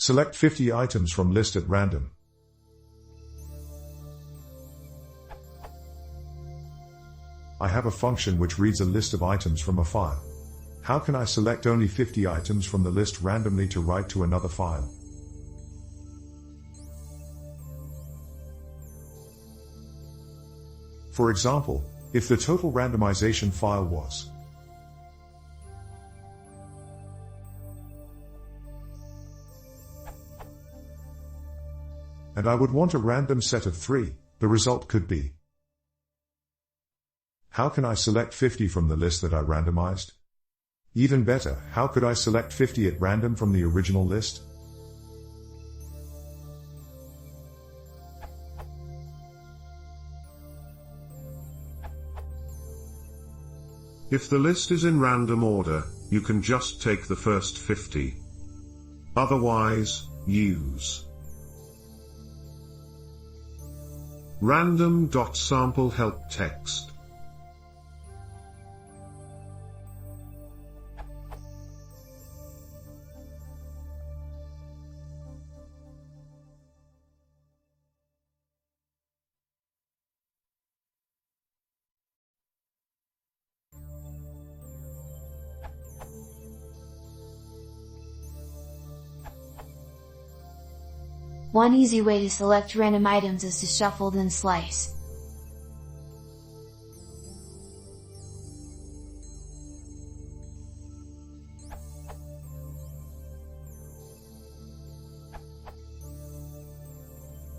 Select 50 items from list at random. I have a function which reads a list of items from a file. How can I select only 50 items from the list randomly to write to another file? For example, if the total randomization file was and I would want a random set of 3, the result could be. How can I select 50 from the list that I randomized? Even better, how could I select 50 at random from the original list? If the list is in random order, you can just take the first 50. Otherwise, use random.sample help text. One easy way to select random items is to shuffle then slice.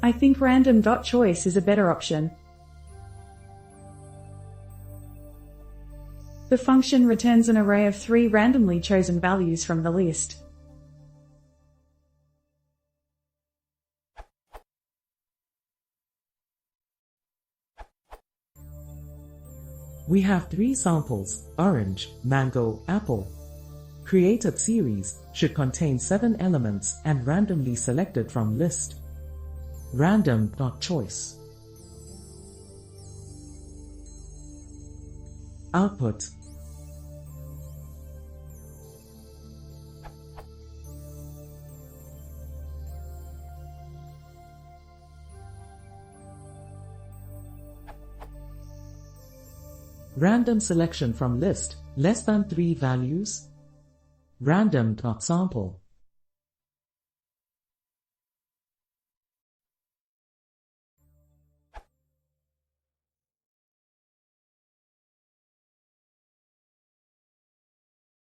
I think random.choice is a better option. The function returns an array of 3 randomly chosen values from the list. We have 3 samples: orange, mango, apple. Created series should contain 7 elements and randomly selected from list. Random.choice. Output. Random selection from list, less than 3 values. Random.sample.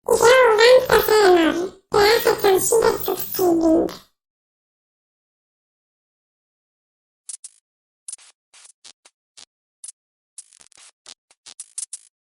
Yo, vamos a hacer. Gracias, consigue suscribir.